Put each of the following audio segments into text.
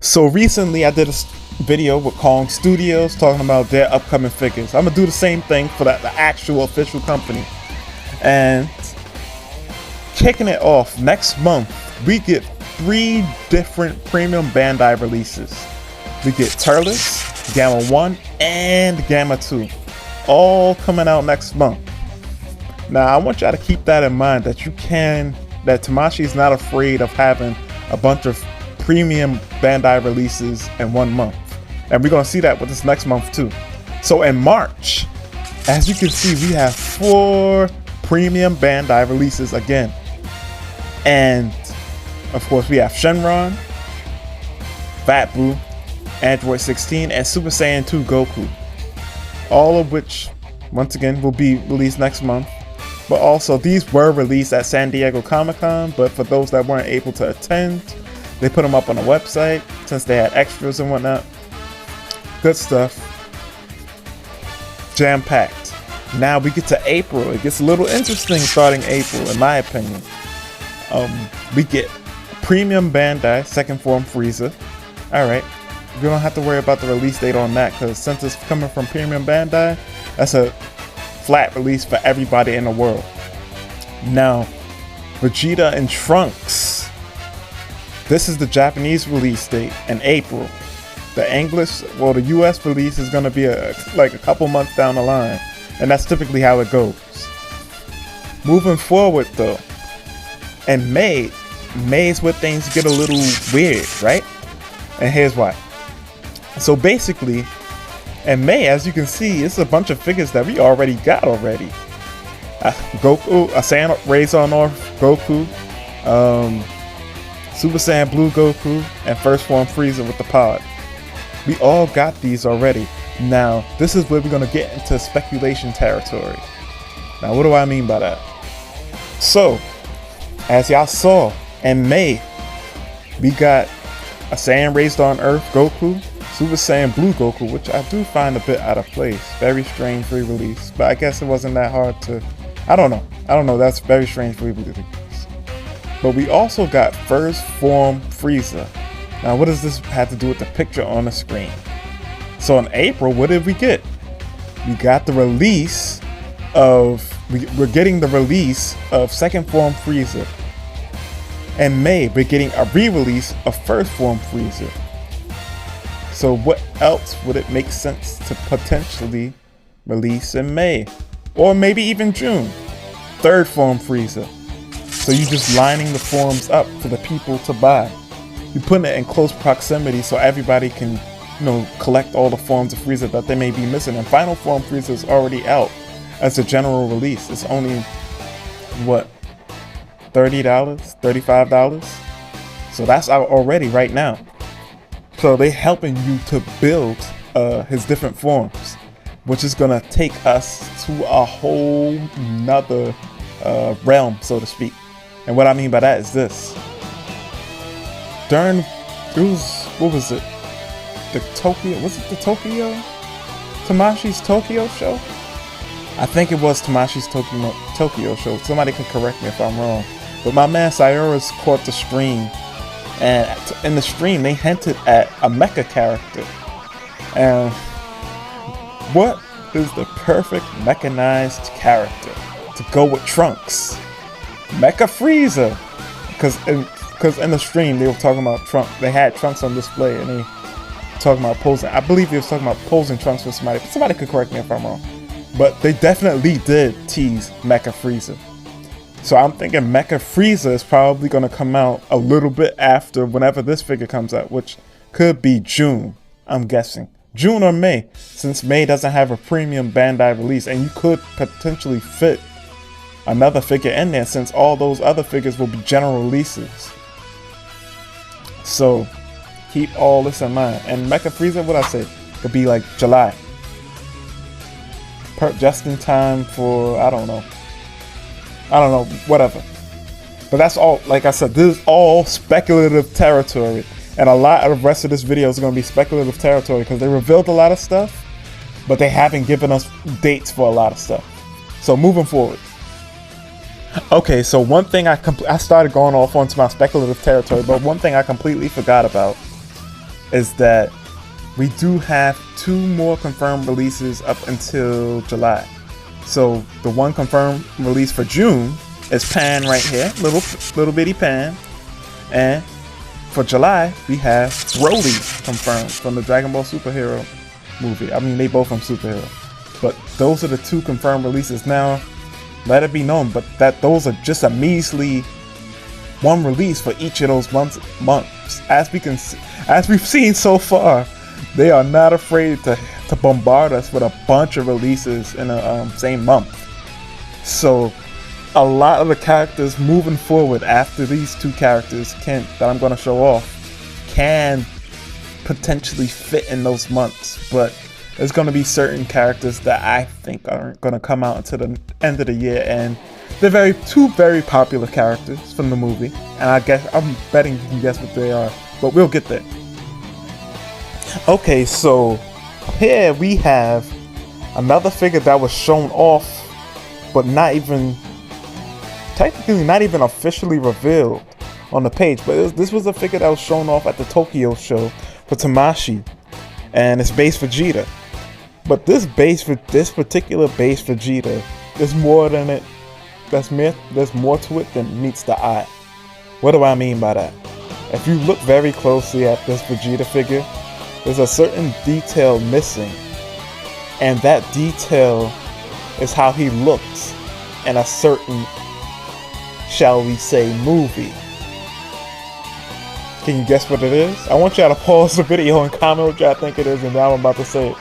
So recently I did a video with Kong Studios talking about their upcoming figures. I'm gonna do the same thing for the actual official company. And kicking it off, next month we get 3 different premium Bandai releases. We get Turles, Gamma 1, and Gamma 2. All coming out next month. Now I want y'all to keep that in mind, that Tamashii is not afraid of having a bunch of premium Bandai releases in 1 month. And we're gonna see that with this next month too. So in March, as you can see, we have 4 premium Bandai releases again. And of course we have Shenron, Fat Boo, Android 16, and Super Saiyan 2 Goku. All of which, once again, will be released next month. But also, these were released at San Diego Comic-Con, but for those that weren't able to attend, they put them up on the website since they had extras and whatnot. Good stuff. Jam-packed. Now we get to April. It gets a little interesting starting April, in my opinion. We get Premium Bandai Second Form Frieza. Alright. We don't have to worry about the release date on that, because since it's coming from Premium Bandai, that's a flat release for everybody in the world. Now, Vegeta and Trunks. This is the Japanese release date in April. The English, well, the US release is going to be like a couple months down the line. And that's typically how it goes. Moving forward though, in May is where things get a little weird, right? And here's why. So basically, in May, as you can see, it's a bunch of figures that we already got already. Goku, Saiyan Rays on Earth Goku, Super Saiyan Blue Goku, and First Form Frieza with the pod. We all got these already. Now, this is where we're going to get into speculation territory. Now, what do I mean by that? So, as y'all saw, in May, we got a Saiyan Raised on Earth Goku, Super Saiyan Blue Goku, which I do find a bit out of place. Very strange re-release, but I guess it wasn't that hard to... I don't know, that's very strange re-release. But we also got First Form Frieza. Now, what does this have to do with the picture on the screen? So in April, what did we get? We got the release of... We're getting the release of Second Form Frieza. In May, we're getting a re-release of First Form Frieza. So what else would it make sense to potentially release in May? Or maybe even June? Third Form Frieza. So you're just lining the forms up for the people to buy. You're putting it in close proximity so everybody can, collect all the forms of Frieza that they may be missing. And Final Form Frieza is already out as a general release. It's only, what, $30? $35? So that's out already right now. So they're helping you to build his different forms, which is gonna take us to a whole nother realm, so to speak. And what I mean by that is this. What was it? The Tokyo? Tamashii's Tokyo show? I think it was Tamashii's Tokyo show. Somebody can correct me if I'm wrong. But my man Cyrus caught the stream. And in the stream, they hinted at a mecha character. And what is the perfect mechanized character to go with Trunks? Mecha Frieza. Because in the stream, they were talking about Trunks. They had Trunks on display and they talking about posing. I believe they was talking about posing Trunks with somebody. But somebody could correct me if I'm wrong. But they definitely did tease Mecha Frieza. So I'm thinking Mecha Frieza is probably going to come out a little bit after whenever this figure comes out, which could be June, I'm guessing. June or May, since May doesn't have a premium Bandai release, and you could potentially fit another figure in there since all those other figures will be general releases. So keep all this in mind. And Mecha Frieza, what I say, could be like July. Just in time for, I don't know, whatever. But that's all, like I said, this is all speculative territory. And a lot of the rest of this video is going to be speculative territory because they revealed a lot of stuff, but they haven't given us dates for a lot of stuff. So moving forward. Okay, so one thing I started going off onto my speculative territory, but one thing I completely forgot about is that we do have 2 more confirmed releases up until July. So the one confirmed release for June is Pan right here, little bitty Pan, and for July we have Broly confirmed from the Dragon Ball Superhero movie. I mean, they both from superhero, but those are the 2 confirmed releases. Now, let it be known, but that those are just a measly 1 release for each of those months. As we've seen so far, they are not afraid to bombard us with a bunch of releases in a same month. So a lot of the characters moving forward after these 2 characters that I'm going to show off can potentially fit in those months, but there's going to be certain characters that I think are going to come out until the end of the year, and they're 2 very popular characters from the movie, and I'm betting you can guess what they are, but we'll get there. Okay, so here we have another figure that was shown off, but technically not even officially revealed on the page. But this was a figure that was shown off at the Tokyo show for Tamashii, and it's base Vegeta. But this particular base Vegeta, there's more than it. There's more to it than meets the eye. What do I mean by that? If you look very closely at this Vegeta figure, there's a certain detail missing, and that detail is how he looks in a certain, shall we say, movie. Can you guess what it is? I want y'all to pause the video and comment what y'all think it is, and now I'm about to say it.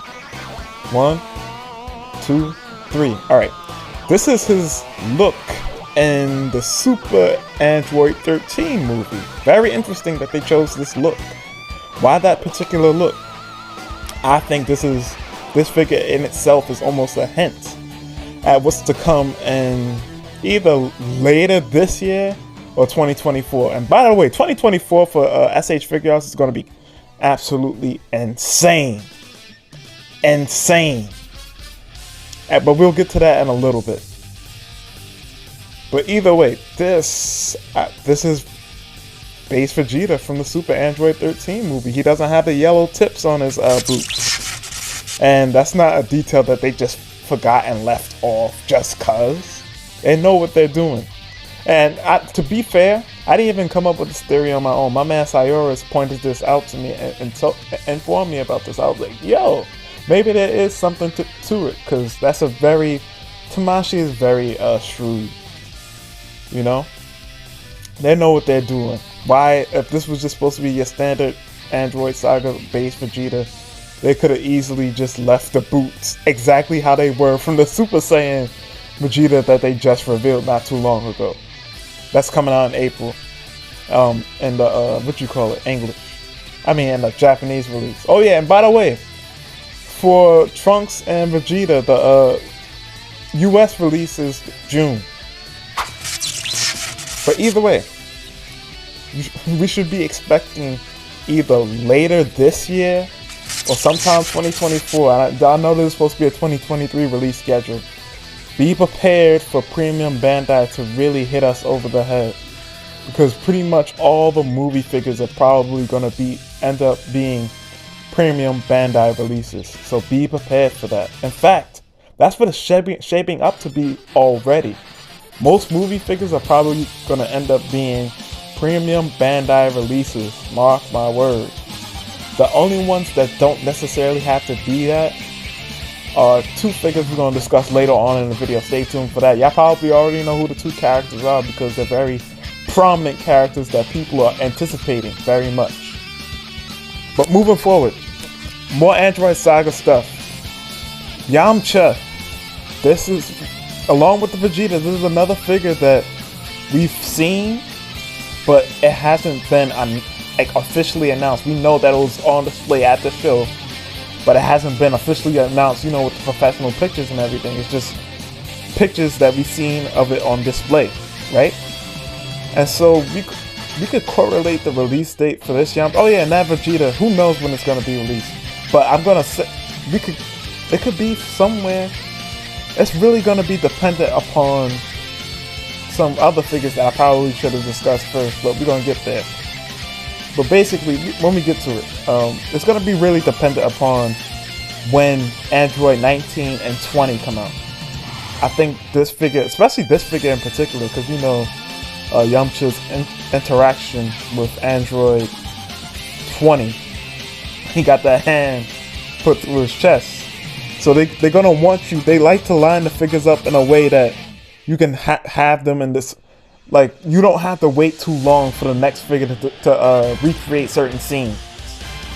1, 2, 3. Alright. This is his look in the Super Android 13 movie. Very interesting that they chose this look. Why that particular look? I think this figure in itself is almost a hint at what's to come in either later this year or 2024. And by the way, 2024 for S.H.Figuarts is going to be absolutely insane. But we'll get to that in a little bit. But either way, this is base Vegeta from the Super Android 13 movie. He doesn't have the yellow tips on his boots. And that's not a detail that they just forgot and left off just cause. They know what they're doing. And to be fair, I didn't even come up with this theory on my own. My man Sayuris pointed this out to me and informed me about this. I was like, yo, maybe there is something to it, because Tamashii is very shrewd. You know? They know what they're doing. Why, if this was just supposed to be your standard Android Saga base Vegeta, they could have easily just left the boots exactly how they were from the Super Saiyan Vegeta that they just revealed not too long ago. That's coming out in April. In the, English. I mean, in the Japanese release. Oh yeah, and by the way, for Trunks and Vegeta, the US release is June. But either way, we should be expecting either later this year or sometime 2024. I know this is supposed to be a 2023 release schedule. Be prepared for Premium Bandai to really hit us over the head, because pretty much all the movie figures are probably going to end up being Premium Bandai releases. So be prepared for that. In fact, that's what it's shaping up to be already. Most movie figures are probably going to end up being Premium Bandai releases. Mark my words. The only ones that don't necessarily have to be that are 2 figures we're going to discuss later on in the video. Stay tuned for that. Y'all probably already know who the 2 characters are, because they're very prominent characters that people are anticipating very much. But moving forward, more Android Saga stuff. Yamcha. This is, along with the Vegeta, this is another figure that we've seen, but it hasn't been officially announced. We know that it was on display at the show, but it hasn't been officially announced, with the professional pictures and everything. It's just pictures that we've seen of it on display, right? And so we could correlate the release date for this Yamcha. Oh yeah, and that Vegeta, who knows when it's going to be released. But I'm going to say, it could be somewhere. It's really going to be dependent upon some other figures that I probably should have discussed first, but we're going to get there. But basically, when we get to it, it's gonna be really dependent upon when Android 19 and 20 come out. I think this figure, especially this figure in particular, because you know Yamcha's interaction with Android 20, he got that hand put through his chest. So they're gonna want you. They like to line the figures up in a way that you can have them in this. Like, you don't have to wait too long for the next figure to recreate certain scenes.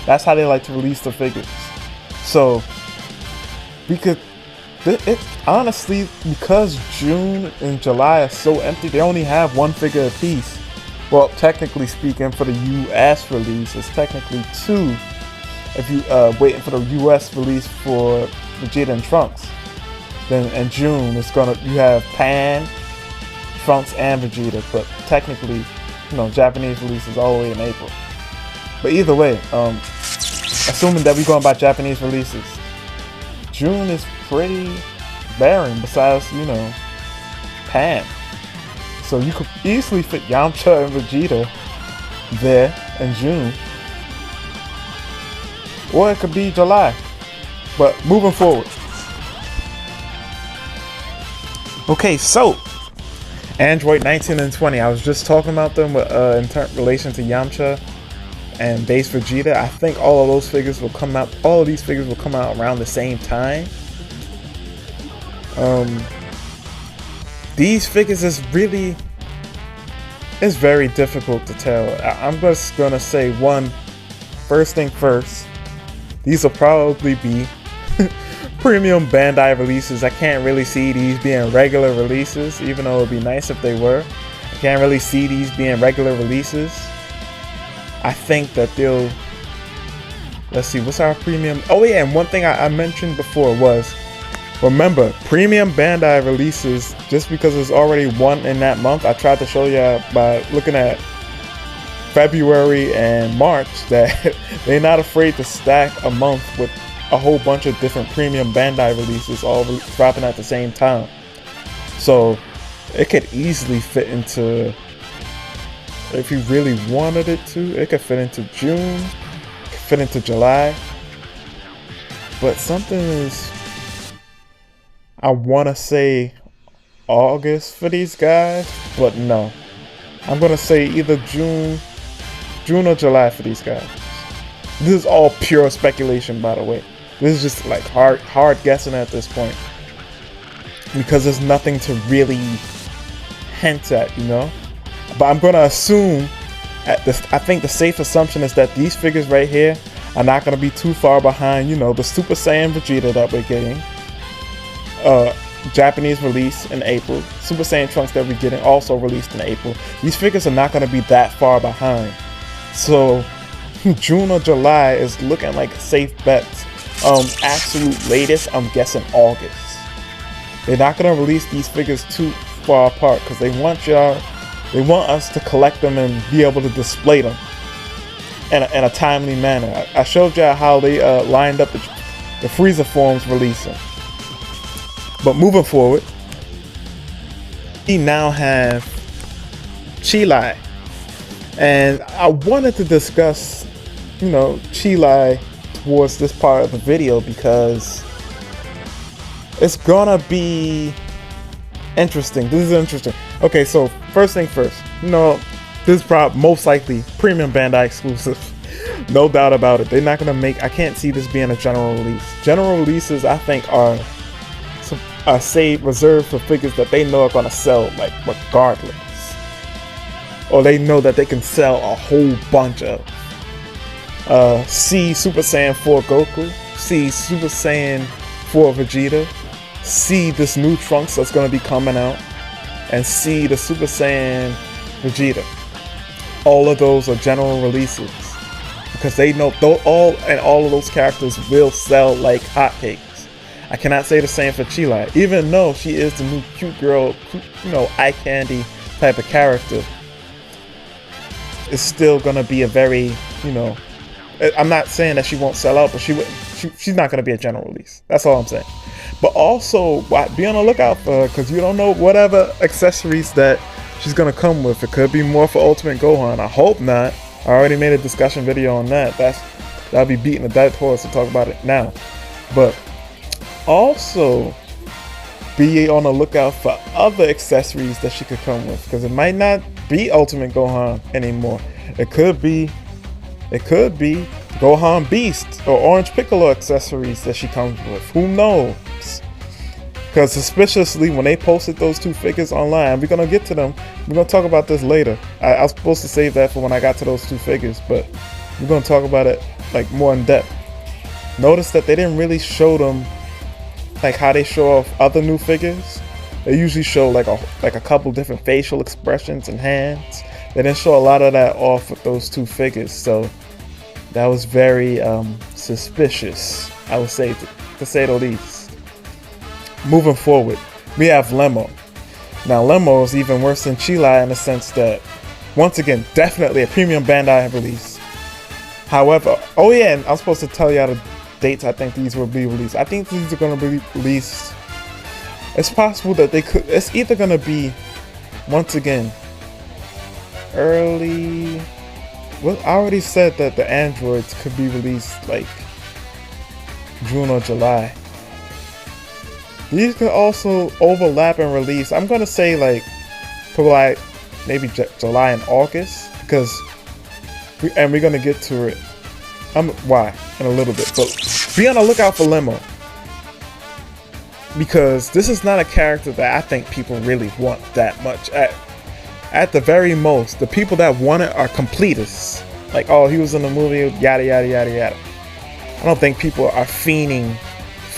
That's how they like to release the figures. So, we could... honestly, because June and July are so empty, they only have one figure a piece. Well, technically speaking, for the US release, it's technically two. If you waiting for the US release for Vegeta and Trunks. Then in June, you have Pan, Trunks, and Vegeta, but technically, you know, Japanese release is all the way in April. But either way, assuming that we're going by Japanese releases, June is pretty barren besides, you know, Pan. So you could easily fit Yamcha and Vegeta there in June. Or it could be July. But moving forward. Okay, so Android 19 and 20. I was just talking about them with, in relation to Yamcha and base Vegeta. I think all of those figures will come out. All of these figures will come out around the same time. These figures is really, it's very difficult to tell. I'm just gonna say first thing first. These will probably be premium Bandai releases. I can't really see these being regular releases, even though it would be nice if they were. I can't really see these being regular releases. I think that they'll... Let's see, what's our premium? Oh yeah, and one thing I mentioned before was, remember, premium Bandai releases, just because there's already one in that month, I tried to show you by looking at February and March that they're not afraid to stack a month with a whole bunch of different premium Bandai releases all dropping at the same time. So it could easily fit into, if you really wanted it to, it could fit into June, it could fit into July. But something is, I want to say August for these guys, but no. I'm going to say either June or July for these guys. This is all pure speculation, by the way. This is just like hard guessing at this point, because there's nothing to really hint at, you know. But I'm gonna assume I think the safe assumption is that these figures right here are not gonna be too far behind, you know, the Super Saiyan Vegeta that we're getting, Japanese release in April, Super Saiyan Trunks that we're getting also released in April. These figures are not gonna be that far behind. So June or July is looking like safe bets. Absolute latest, I'm guessing August. They're not gonna release these figures too far apart because they want us to collect them and be able to display them in a timely manner. I showed y'all how they lined up the Frieza forms releasing. But moving forward, we now have Chilai, and I wanted to discuss, you know, Chilai towards this part of the video because it's gonna be interesting. This is interesting. Okay, so first thing first, you know, this is probably most likely premium Bandai exclusive. No doubt about it. They're not gonna make, I can't see this being a general release. General releases, I think, are reserved for figures that they know are gonna sell, like, regardless. Or they know that they can sell a whole bunch of. See Super Saiyan 4 Goku, see Super Saiyan 4 Vegeta, see this new Trunks that's going to be coming out, and see the Super Saiyan Vegeta. All of those are general releases because they know all of those characters will sell like hotcakes. I cannot say the same for Chilai, even though she is the new cute girl, you know, eye candy type of character. It's still going to be a very, you know, I'm not saying that she won't sell out, but she's not going to be a general release. That's all I'm saying. But also, be on the lookout for her, because you don't know whatever accessories that she's going to come with. It could be more for Ultimate Gohan. I hope not. I already made a discussion video on that. That'll be beating a dead horse to talk about it now. But also be on the lookout for other accessories that she could come with, because it might not be Ultimate Gohan anymore. It could be Gohan Beast or Orange Piccolo accessories that she comes with. Who knows? Because suspiciously, when they posted those two figures online, we're gonna get to them. We're gonna talk about this later. I was supposed to save that for when I got to those two figures, but we're gonna talk about it like more in depth. Notice that they didn't really show them like how they show off other new figures. They usually show like a couple different facial expressions and hands. They didn't show a lot of that off with those two figures, so that was very suspicious, I would say, to say the least. Moving forward, we have Lemo. Now, Lemo is even worse than Chilai in the sense that, once again, definitely a premium Bandai release. However, oh yeah, and I was supposed to tell you the dates I think these will be released. I think these are going to be released. It's possible that it's either going to be, once again, early. Well, I already said that the androids could be released like June or July. These could also overlap and release. I'm gonna say like probably maybe July and August, because we're gonna get to it. Why in a little bit, but be on the lookout for Lemo, because this is not a character that I think people really want that much. At the very most, the people that want it are completists. Like, oh, he was in the movie, yada yada yada yada. I don't think people are fiending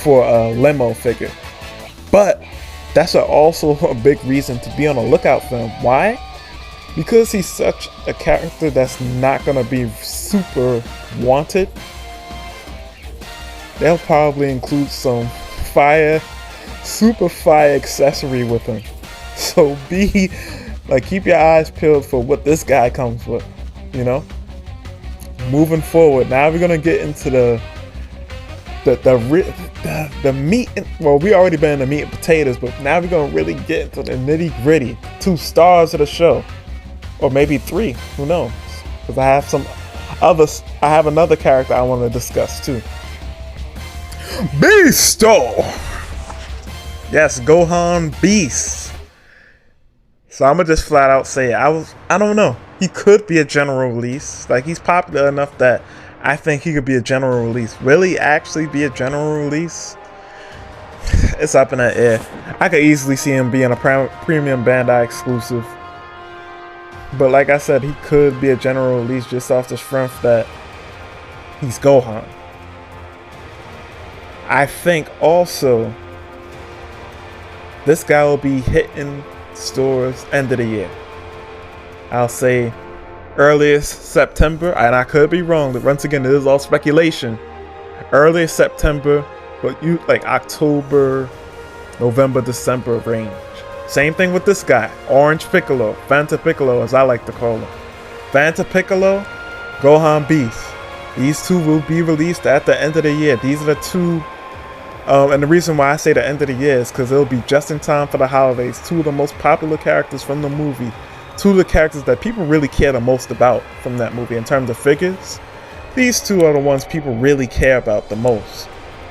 for a Lemo figure. But that's also a big reason to be on the lookout for him. Why? Because he's such a character that's not going to be super wanted. They'll probably include some super fire accessory with him. So keep your eyes peeled for what this guy comes with, you know? Moving forward, now we're going to get into the meat. Well, we already been in the meat and potatoes, but now we're gonna really get into the nitty gritty. 2 stars of the show, or maybe 3. Who knows? Because I have some others. I have another character I want to discuss too. Beasto. Yes, Gohan Beast. So I'm gonna just flat out say I don't know. He could be a general release. Like, he's popular enough that I think he could be a general release. Really, actually be a general release? It's up in the air. I could easily see him being a premium Bandai exclusive. But like I said, he could be a general release just off the strength that he's Gohan. I think also this guy will be hitting stores end of the year. I'll say earliest September, and I could be wrong, but once again, it is all speculation. Earliest September, but you like October, November, December range. Same thing with this guy, Orange Piccolo, Vanta Piccolo as I like to call him. Vanta Piccolo, Gohan Beast. These two will be released at the end of the year. These are the two, and the reason why I say the end of the year is because it'll be just in time for the holidays. 2 of the most popular characters from the movie. 2 of the characters that people really care the most about from that movie in terms of figures. These 2 are the ones people really care about the most,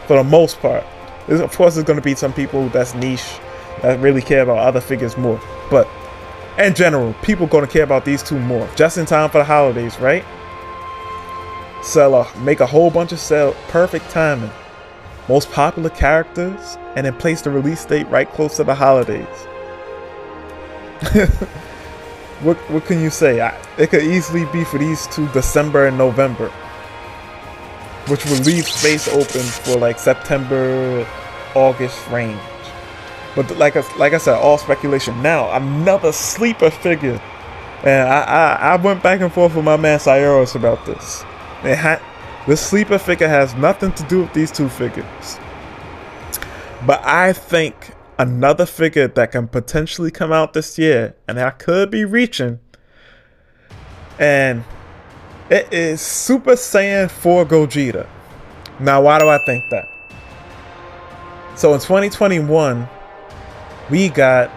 for the most part. Of course, there's going to be some people that's niche, that really care about other figures more. But in general, people going to care about these 2 more. Just in time for the holidays, right? Make a whole bunch of sales. Perfect timing. Most popular characters, and then place the release date right close to the holidays. What can you say? It could easily be for these 2 December and November, which will leave space open for like September, August range. But like I said, all speculation. Now another sleeper figure, and I went back and forth with my man Cyrus about this. This sleeper figure has nothing to do with these 2 figures, but I think another figure that can potentially come out this year, and I could be reaching, and it is Super Saiyan 4 Gogeta. Now, why do I think that? So in 2021, we got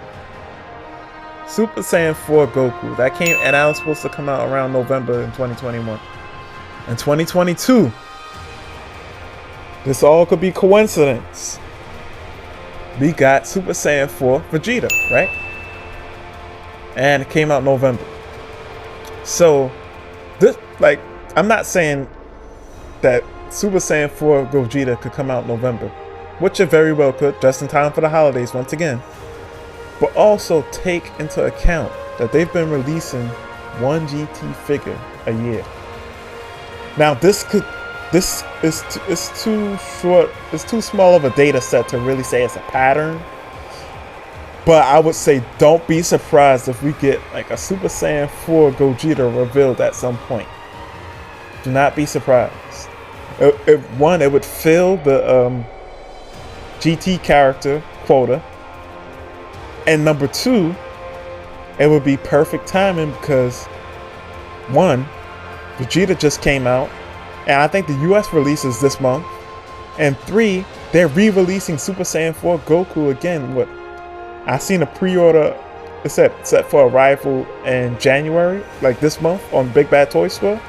Super Saiyan 4 Goku. That came, and that was supposed to come out around November in 2021. In 2022, this all could be coincidence. We got Super Saiyan 4 Vegeta, right? And it came out in November. So, this, like, I'm not saying that Super Saiyan 4 Gogeta could come out in November, which it very well could, just in time for the holidays once again. But also take into account that they've been releasing one GT figure a year. Now this is too short, it's too small of a data set to really say it's a pattern. But I would say don't be surprised if we get like a Super Saiyan 4 Gogeta revealed at some point. Do not be surprised. One, it would fill the GT character quota. And number two, it would be perfect timing because one, Vegeta just came out, and I think the US releases this month. And three, they're re-releasing Super Saiyan 4 Goku again. What I seen a pre-order, it said set for arrival in January, like this month on Big Bad Toy Store.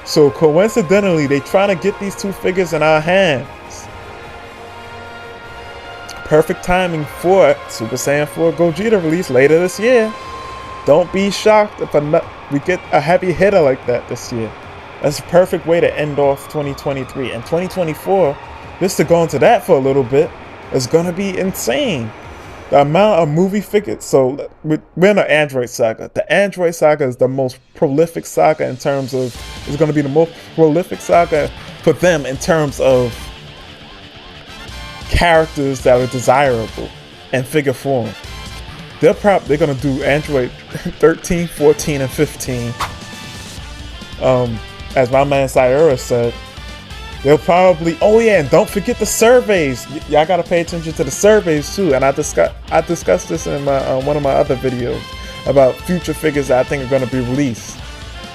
So coincidentally, they trying to get these two figures in our hands. Perfect timing for Super Saiyan 4 Gogeta release later this year. Don't be shocked if we get a heavy hitter like that this year. That's a perfect way to end off 2023. And 2024, just to go into that for a little bit, is going to be insane. The amount of movie figures. So we're in the Android saga. The Android saga is the most prolific saga in terms of, it's going to be the most prolific saga for them in terms of characters that are desirable in figure form. They're gonna do Android 13, 14, and 15. As my man Sayura said, they'll probably, oh yeah, and don't forget the surveys. Y'all gotta pay attention to the surveys too. And I discussed this in my one of my other videos about future figures that I think are gonna be released.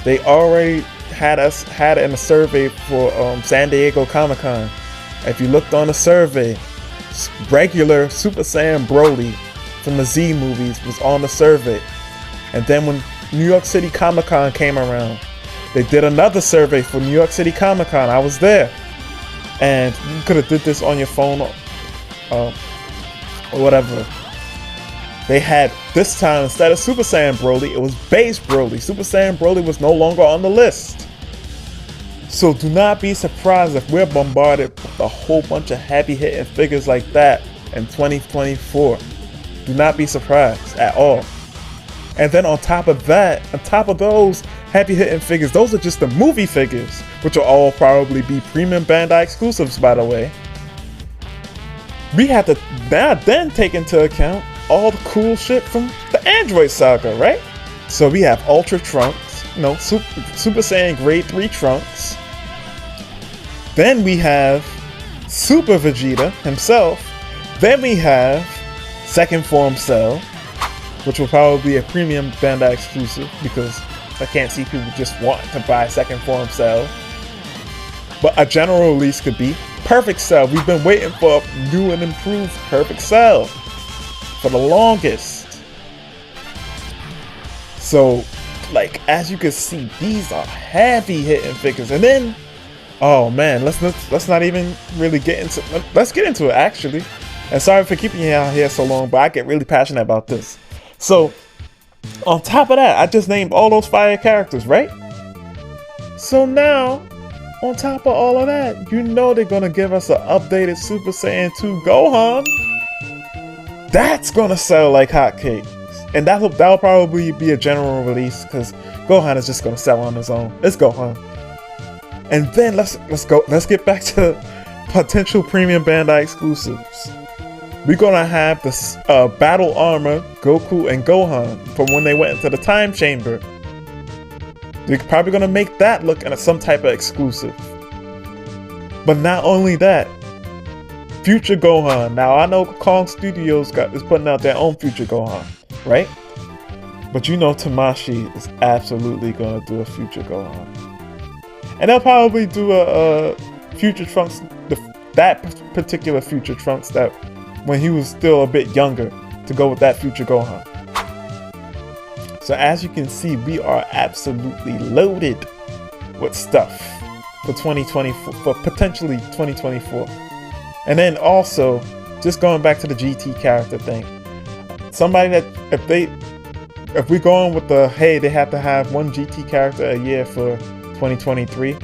They already had in a survey for San Diego Comic-Con. If you looked on the survey, regular Super Saiyan Broly from the Z movies was on the survey. And then when New York City Comic-Con came around, they did another survey for New York City Comic-Con. I was there. And you could have did this on your phone or whatever. They had, this time, instead of Super Saiyan Broly, it was base Broly. Super Saiyan Broly was no longer on the list. So do not be surprised if we're bombarded with a whole bunch of heavy hitting figures like that in 2024. Do not be surprised at all. And then on top of that, on top of those heavy hitting figures, those are just the movie figures, which will all probably be premium Bandai exclusives, by the way. We have to now then take into account all the cool shit from the Android saga, right? So we have Ultra Trunks, Super Saiyan Grade 3 Trunks. Then we have Super Vegeta himself. Then we have Second Form Cell, which will probably be a premium Bandai exclusive because I can't see people just wanting to buy Second Form Cell. But a general release could be Perfect Cell. We've been waiting for a new and improved Perfect Cell for the longest. So, like, as you can see, these are heavy hitting figures. And then, oh man, let's not even really get into, let's get into it actually. And sorry for keeping you out here so long, but I get really passionate about this. So, on top of that, I just named all those fire characters, right? So now, on top of all of that, you know they're gonna give us an updated Super Saiyan 2 Gohan. That's gonna sell like hotcakes. And that'll probably be a general release because Gohan is just gonna sell on his own. It's Gohan. And then let's get back to potential premium Bandai exclusives. We're gonna have this battle armor Goku and Gohan from when they went into the time chamber. They're probably gonna make that look at some type of exclusive. But not only that, Future Gohan. Now I know Kong Studios is putting out their own Future Gohan, right? But you know Tamashii is absolutely gonna do a Future Gohan. And they'll probably do a Future Trunks, that particular Future Trunks that when he was still a bit younger, to go with that Future Gohan. So as you can see, we are absolutely loaded with stuff for 2024, for potentially 2024. And then also, just going back to the GT character thing, somebody that if we're going with the, hey, they have to have one GT character a year for 2023,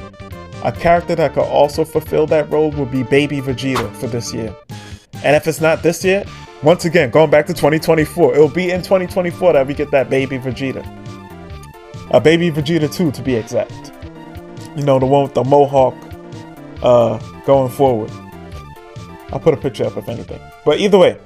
a character that could also fulfill that role would be Baby Vegeta for this year. And if it's not this year, once again, going back to 2024, it'll be in 2024 that we get that Baby Vegeta. A Baby Vegeta 2 to be exact. You know, the one with the mohawk going forward. I'll put a picture up if anything. But either way,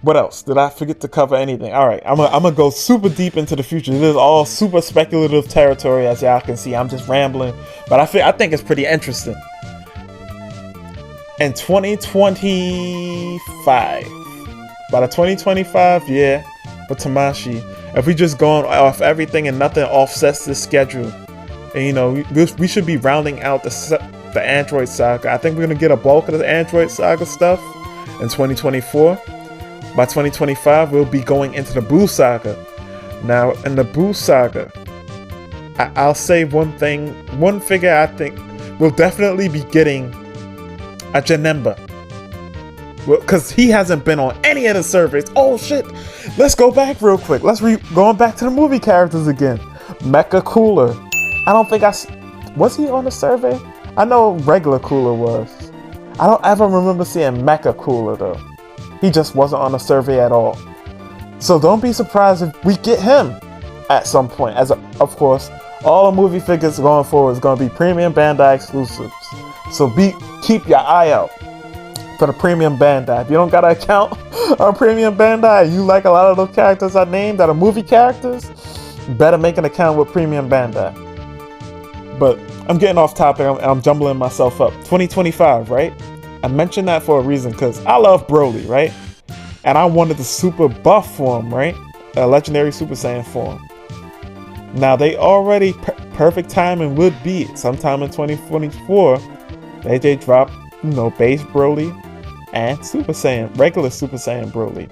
what else? Did I forget to cover anything? Alright, I'm gonna go super deep into the future. This is all super speculative territory, as y'all can see. I'm just rambling. But I think it's pretty interesting. In 2025, by the 2025 year for Tamashii, if we just going off everything and nothing offsets this schedule, and you know, we should be rounding out the Android Saga. I think we're gonna get a bulk of the Android Saga stuff in 2024. By 2025, we'll be going into the Boo Saga. Now, in the Boo Saga, I'll say one figure I think we'll definitely be getting a Janemba. Well, because he hasn't been on any of the surveys. Oh shit! Let's go back real quick. Going back to the movie characters again. Mecha Cooler. I don't think was he on the survey? I know regular Cooler was. I don't ever remember seeing Mecha Cooler though. He just wasn't on the survey at all. So don't be surprised if we get him at some point. Of course, all the movie figures going forward is going to be Premium Bandai exclusives. So keep your eye out for the Premium Bandai. If you don't got an account on Premium Bandai, you like a lot of those characters I named that are movie characters, you better make an account with Premium Bandai. But I'm getting off topic. I'm jumbling myself up. 2025, right? I mentioned that for a reason because I love Broly, right? And I wanted the super buff form, right? A legendary Super Saiyan form. Now they already perfect timing would be sometime in 2024. They drop, you know, base Broly and Super Saiyan, regular Super Saiyan Broly.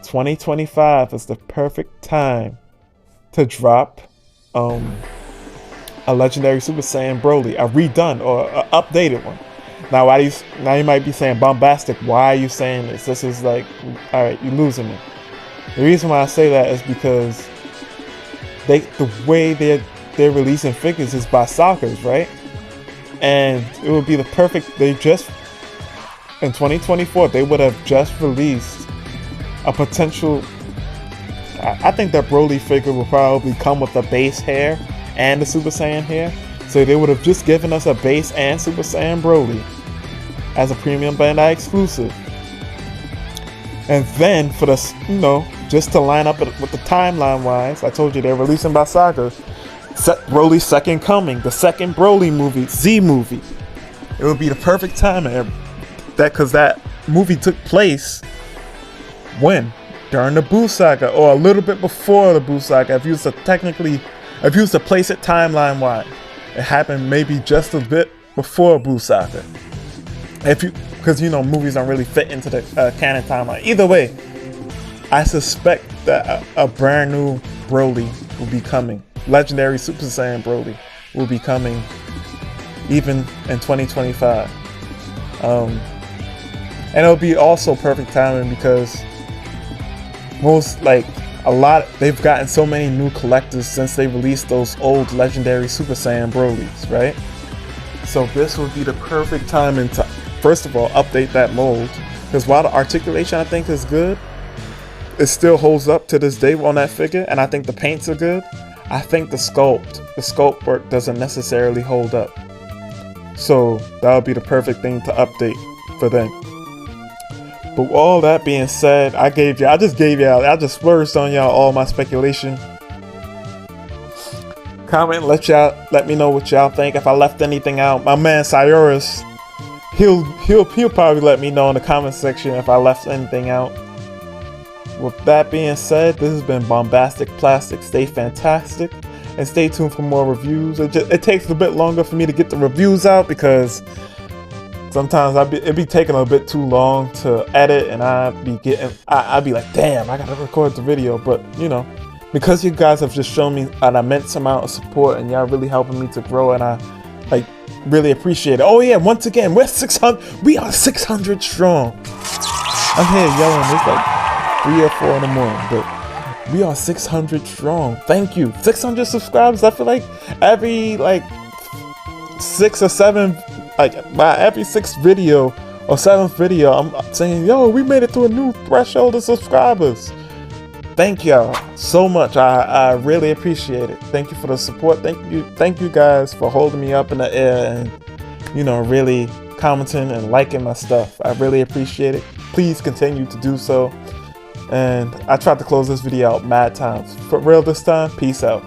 2025 is the perfect time to drop a legendary Super Saiyan Broly, a redone or an updated one. Now you might be saying, Bombastic, why are you saying this? This is like, alright, you're losing me. The reason why I say that is because the way they're releasing figures is by Sockers, right? And it would be the perfect, in 2024, they would have just released a potential, I think that Broly figure will probably come with the base hair and the Super Saiyan hair. So they would have just given us a base and Super Saiyan Broly as a Premium Bandai exclusive. And then for the, you know, just to line up with the timeline wise, I told you they're releasing by Saga. Broly's Second Coming, the second Broly movie, Z movie. It would be the perfect time because that movie took place when? During the Boo Saga, or a little bit before the Boo Saga. If you was to place it timeline wise, it happened maybe just a bit before Boo Saga. Because you know, movies don't really fit into the canon timeline. Either way, I suspect that a brand new Broly will be coming. Legendary Super Saiyan Broly will be coming even in 2025. And it'll be also perfect timing because they've gotten so many new collectors since they released those old legendary Super Saiyan Brolys, right? So this would be the perfect timing to, first of all, update that mold. Because while the articulation I think is good, it still holds up to this day on that figure, and I think the paints are good. I think the sculpt work doesn't necessarily hold up. So that would be the perfect thing to update for them. But with all that being said, I just splurged on y'all all my speculation. Comment, let me know what y'all think. If I left anything out, my man Cyrus, he'll probably let me know in the comment section if I left anything out. With that being said, this has been BombasticPlastic. Stay fantastic and stay tuned for more reviews. It takes a bit longer for me to get the reviews out because sometimes it be taking a bit too long to edit, and I'd be like, damn, I gotta record the video. But you know, because you guys have just shown me an immense amount of support, and y'all really helping me to grow, and I like really appreciate it. Oh yeah, once again, we're 600. We are 600 strong. I'm here yelling. It's like 3 or 4 in the morning, but we are 600 strong. Thank you. 600 subscribers. I feel like every like 6 or 7, like by every 6th video or 7th video, I'm saying, yo, we made it to a new threshold of subscribers. Thank y'all so much. I really appreciate it. Thank you for the support. Thank you guys for holding me up in the air and, you know, really commenting and liking my stuff. I really appreciate it. Please continue to do so. And I tried to close this video out mad times. For real this time, peace out.